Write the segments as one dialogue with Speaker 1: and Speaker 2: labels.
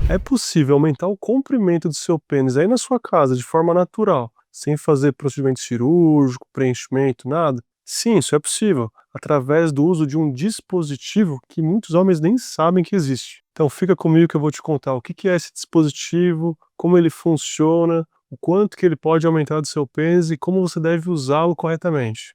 Speaker 1: É possível aumentar o comprimento do seu pênis aí na sua casa de forma natural, sem fazer procedimento cirúrgico, preenchimento, nada? Sim, isso é possível, através do uso de um dispositivo que muitos homens nem sabem que existe. Então fica comigo que eu vou te contar o que que é esse dispositivo, como ele funciona, o quanto que ele pode aumentar do seu pênis e como você deve usá-lo corretamente.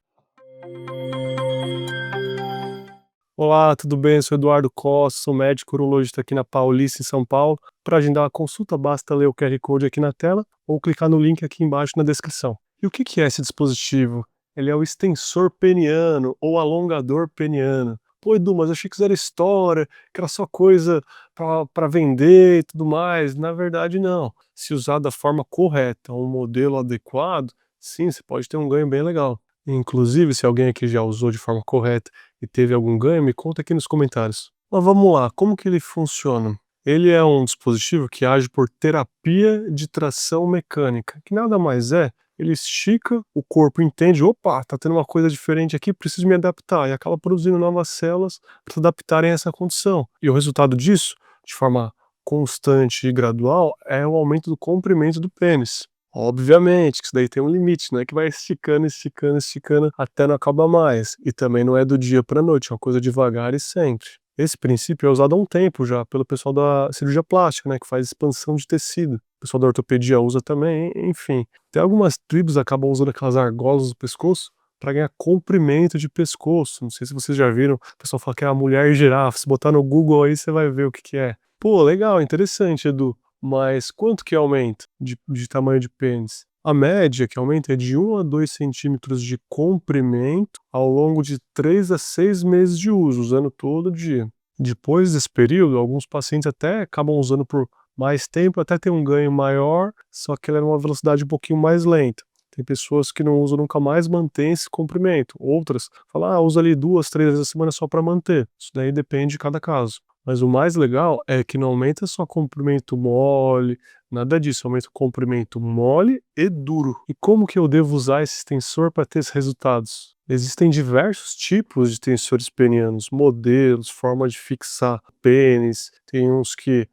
Speaker 1: Olá, tudo bem? Eu sou Eduardo Costa, sou médico urologista aqui na Paulista, em São Paulo. Para agendar uma consulta, basta ler o QR Code aqui na tela ou clicar no link aqui embaixo na descrição. E o que que é esse dispositivo? Ele é o extensor peniano ou alongador peniano. Pô, Edu, mas eu achei que isso era história, que era só coisa para vender e tudo mais. Na verdade, não. Se usado da forma correta, um modelo adequado, sim, você pode ter um ganho bem legal. Inclusive, se alguém aqui já usou de forma correta e teve algum ganho, me conta aqui nos comentários. Mas vamos lá, como que ele funciona? Ele é um dispositivo que age por terapia de tração mecânica, que nada mais é, ele estica, o corpo entende, opa, tá tendo uma coisa diferente aqui, preciso me adaptar, e acaba produzindo novas células para se adaptarem a essa condição. E o resultado disso, de forma constante e gradual, é o aumento do comprimento do pênis. Obviamente que isso daí tem um limite, não é que vai esticando, esticando, esticando até não acabar mais. E também não é do dia para a noite, é uma coisa devagar e sempre. Esse princípio é usado há um tempo já pelo pessoal da cirurgia plástica, né, que faz expansão de tecido. O pessoal da ortopedia usa também, enfim. Tem algumas tribos que acabam usando aquelas argolas do pescoço para ganhar comprimento de pescoço. Não sei se vocês já viram, o pessoal fala que é a mulher girafa. Se botar no Google aí, você vai ver o que que é. Pô, legal, interessante, Edu. Mas quanto que aumenta de tamanho de pênis? A média que aumenta é de 1 a 2 centímetros de comprimento ao longo de 3 a 6 meses de uso, usando todo dia. Depois desse período, alguns pacientes até acabam usando por mais tempo, até ter um ganho maior, só que ela é numa velocidade um pouquinho mais lenta. Tem pessoas que não usam nunca mais, mantêm esse comprimento. Outras falam, usa ali 2, 3 vezes a semana só para manter. Isso daí depende de cada caso. Mas o mais legal é que não aumenta só comprimento mole, nada disso, aumenta o comprimento mole e duro. E como que eu devo usar esse extensor para ter esses resultados? Existem diversos tipos de tensores penianos, modelos, forma de fixar pênis, tem uns que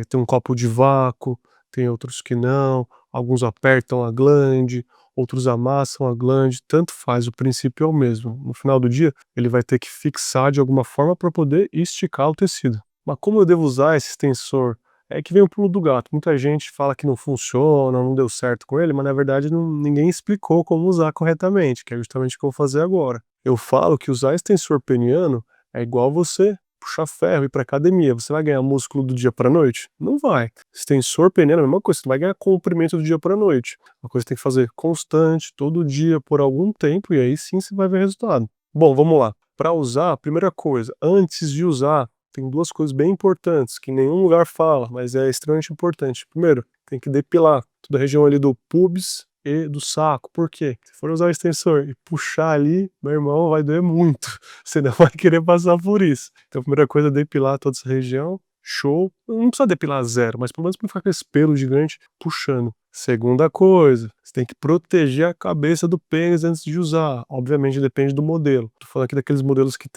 Speaker 1: tem um copo de vácuo, tem outros que não, alguns apertam a glande, outros amassam a glande, tanto faz, o princípio é o mesmo. No final do dia, ele vai ter que fixar de alguma forma para poder esticar o tecido. Mas como eu devo usar esse extensor? É que vem o pulo do gato. Muita gente fala que não funciona, não deu certo com ele, mas na verdade ninguém explicou como usar corretamente, que é justamente o que eu vou fazer agora. Eu falo que usar extensor peniano é igual você puxar ferro e ir para academia. Você vai ganhar músculo do dia para noite? Não vai. Extensor peniano é a mesma coisa, você não vai ganhar comprimento do dia para noite. Uma coisa que tem que fazer constante, todo dia, por algum tempo, e aí sim você vai ver resultado. Bom, vamos lá. Para usar, primeira coisa, antes de usar, tem duas coisas bem importantes que nenhum lugar fala, mas é extremamente importante. Primeiro, tem que depilar toda a região ali do pubis e do saco. Por quê? Se for usar o extensor e puxar ali, meu irmão, vai doer muito. Você não vai querer passar por isso. Então, a primeira coisa é depilar toda essa região. Show. Não precisa depilar zero, mas pelo menos não ficar com esse pelo gigante puxando. Segunda coisa, você tem que proteger a cabeça do pênis antes de usar. Obviamente depende do modelo. Tô falando aqui daqueles modelos que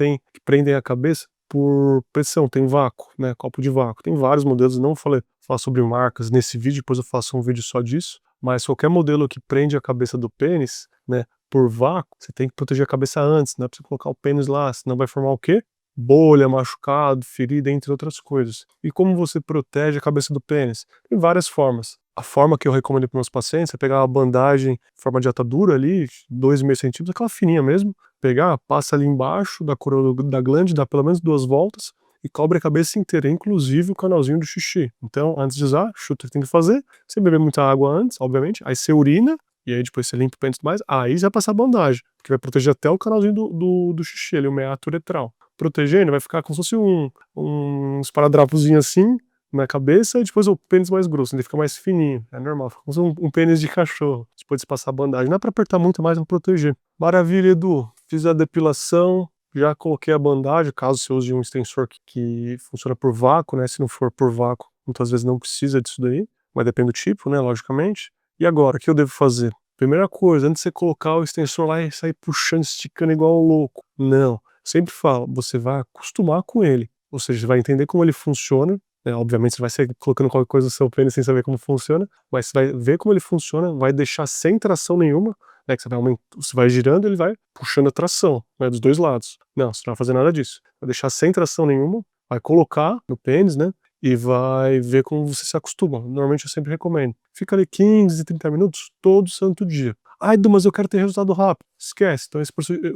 Speaker 1: prendem a cabeça por pressão, tem vácuo, né, copo de vácuo. Tem vários modelos, não falei falar sobre marcas nesse vídeo, depois eu faço um vídeo só disso, mas qualquer modelo que prende a cabeça do pênis, né, por vácuo, você tem que proteger a cabeça antes, não é pra você colocar o pênis lá, senão vai formar o quê? Bolha, machucado, ferida, entre outras coisas. E como você protege a cabeça do pênis? Tem várias formas. A forma que eu recomendo para meus pacientes é pegar uma bandagem em forma de atadura ali, 2,5 centímetros, aquela fininha mesmo, pegar, passa ali embaixo da coroa da glande, dá pelo menos 2 voltas e cobre a cabeça inteira, inclusive o canalzinho do xixi. Então, antes de usar, chuta que tem que fazer, você beber muita água antes, obviamente, aí você urina, e aí depois você limpa o pênis e tudo mais, aí você vai passar a bandagem, que vai proteger até o canalzinho do xixi, ali, o meato uretral. Protegendo, vai ficar como se fosse um esparadrapozinho assim, na cabeça, e depois o pênis mais grosso, ele fica mais fininho, é normal, fica como se fosse um pênis de cachorro, depois de passar a bandagem. Não é pra apertar muito mais, pra proteger. Maravilha, Edu, fiz a depilação, já coloquei a bandagem, caso você use um extensor que funciona por vácuo, né, se não for por vácuo, muitas vezes não precisa disso daí, mas depende do tipo, né, logicamente. E agora, o que eu devo fazer? Primeira coisa, antes de você colocar o extensor lá e sair puxando, esticando igual um louco, não. Sempre falo, você vai acostumar com ele, ou seja, você vai entender como ele funciona, Obviamente você vai ser colocando qualquer coisa no seu pênis sem saber como funciona, mas você vai ver como ele funciona, vai deixar sem tração nenhuma, que você vai girando, ele vai puxando a tração, dos 2 lados. Não, você não vai fazer nada disso. Vai deixar sem tração nenhuma, vai colocar no pênis, e vai ver como você se acostuma. Normalmente eu sempre recomendo. Fica ali 15, 30 minutos todo santo dia. "Ai, Edu, mas eu quero ter resultado rápido". Esquece, então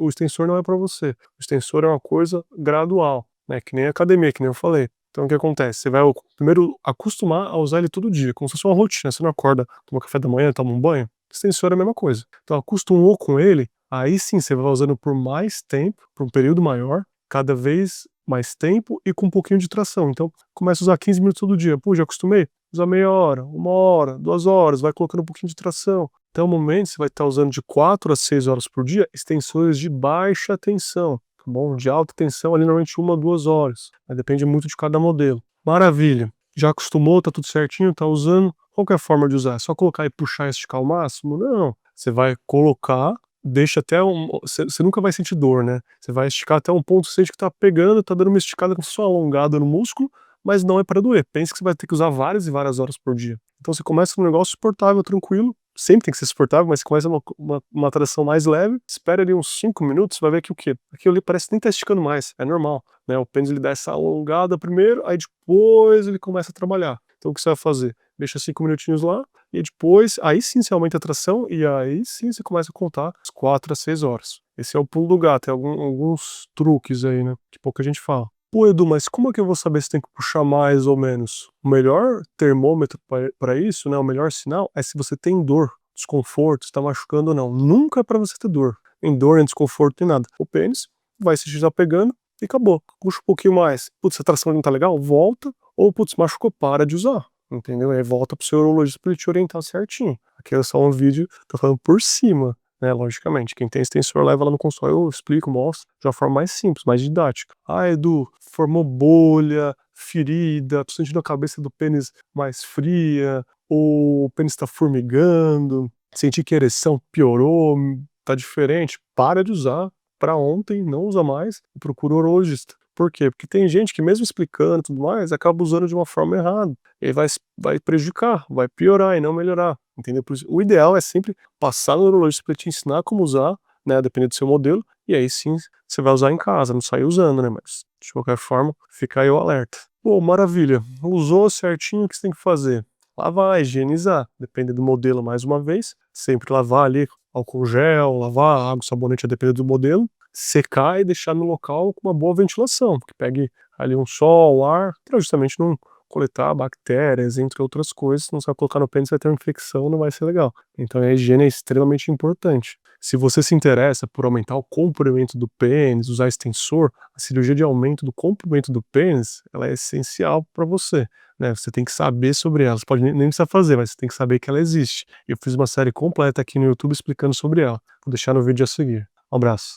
Speaker 1: o extensor não é para você. O extensor é uma coisa gradual, que nem academia, que nem eu falei. Então o que acontece? Você vai primeiro acostumar a usar ele todo dia, como se fosse uma rotina. Você não acorda, toma café da manhã, toma um banho. Extensor é a mesma coisa. Então acostumou com ele, aí sim você vai usando por mais tempo, por um período maior, cada vez mais tempo e com um pouquinho de tração. Então começa a usar 15 minutos todo dia. Pô, já acostumei? Usa meia hora, 1 hora, 2 horas, vai colocando um pouquinho de tração. Até o momento você vai estar usando de 4 a 6 horas por dia extensores de baixa tensão, tá bom? De alta tensão ali normalmente 1 a 2 horas, mas depende muito de cada modelo. Maravilha, já acostumou, tá tudo certinho, tá usando. Qual que é a forma de usar? É só colocar e puxar e esticar ao máximo? Não, você vai colocar, deixa até você nunca vai sentir dor, você vai esticar até um ponto, sente que tá pegando, tá dando uma esticada como se fosse uma alongada no músculo, mas não é para doer. Pense que você vai ter que usar várias e várias horas por dia. Então você começa com um negócio suportável, tranquilo, sempre tem que ser suportável, mas você começa uma tração mais leve, espera ali uns 5 minutos, você vai ver que o quê? Aquilo ali parece que nem tá esticando mais, é normal, o pênis ele dá essa alongada primeiro, aí depois ele começa a trabalhar. Então o que você vai fazer? Deixa 5 minutinhos lá, e depois, aí sim você aumenta a tração, e aí sim você começa a contar as 4 a 6 horas. Esse é o pulo do gato, tem alguns truques aí, que pouca gente fala. Pô, Edu, mas como é que eu vou saber se tem que puxar mais ou menos? O melhor termômetro para isso, o melhor sinal é se você tem dor, desconforto, se tá machucando ou não. Nunca é pra você ter dor. Nem dor, nem desconforto, nem nada. O pênis vai se pegando e acabou. Puxa um pouquinho mais. Putz, a tração não tá legal? Volta. Ou, putz, machucou, para de usar. Entendeu? Aí volta pro seu urologista pra ele te orientar certinho. Aqui é só um vídeo, tô falando por cima, logicamente. Quem tem extensor leva lá no consultório, eu explico, mostro, de uma forma mais simples, mais didática. "Ah, Edu, formou bolha, ferida, tô sentindo a cabeça do pênis mais fria, ou o pênis tá formigando, senti que a ereção piorou, tá diferente". Para de usar pra ontem, não usa mais e procura um urologista. Por quê? Porque tem gente que mesmo explicando e tudo mais, acaba usando de uma forma errada. E aí vai prejudicar, vai piorar e não melhorar, entendeu? Por isso, o ideal é sempre passar no urologista para ele te ensinar como usar, dependendo do seu modelo, e aí sim você vai usar em casa, não sair usando, mas de qualquer forma, fica aí o alerta. Pô, maravilha, usou certinho, o que você tem que fazer? Lavar, higienizar, depende do modelo mais uma vez, sempre lavar ali álcool gel, lavar, água, sabonete, a depender do modelo, secar e deixar no local com uma boa ventilação, que pegue ali um sol, ar, para justamente não coletar bactérias, entre outras coisas, senão você vai colocar no pênis, vai ter uma infecção, não vai ser legal. Então a higiene é extremamente importante. Se você se interessa por aumentar o comprimento do pênis, usar extensor, a cirurgia de aumento do comprimento do pênis, ela é essencial para você, Você tem que saber sobre ela. Você pode nem precisar fazer, mas você tem que saber que ela existe. Eu fiz uma série completa aqui no YouTube explicando sobre ela. Vou deixar no vídeo a seguir. Um abraço.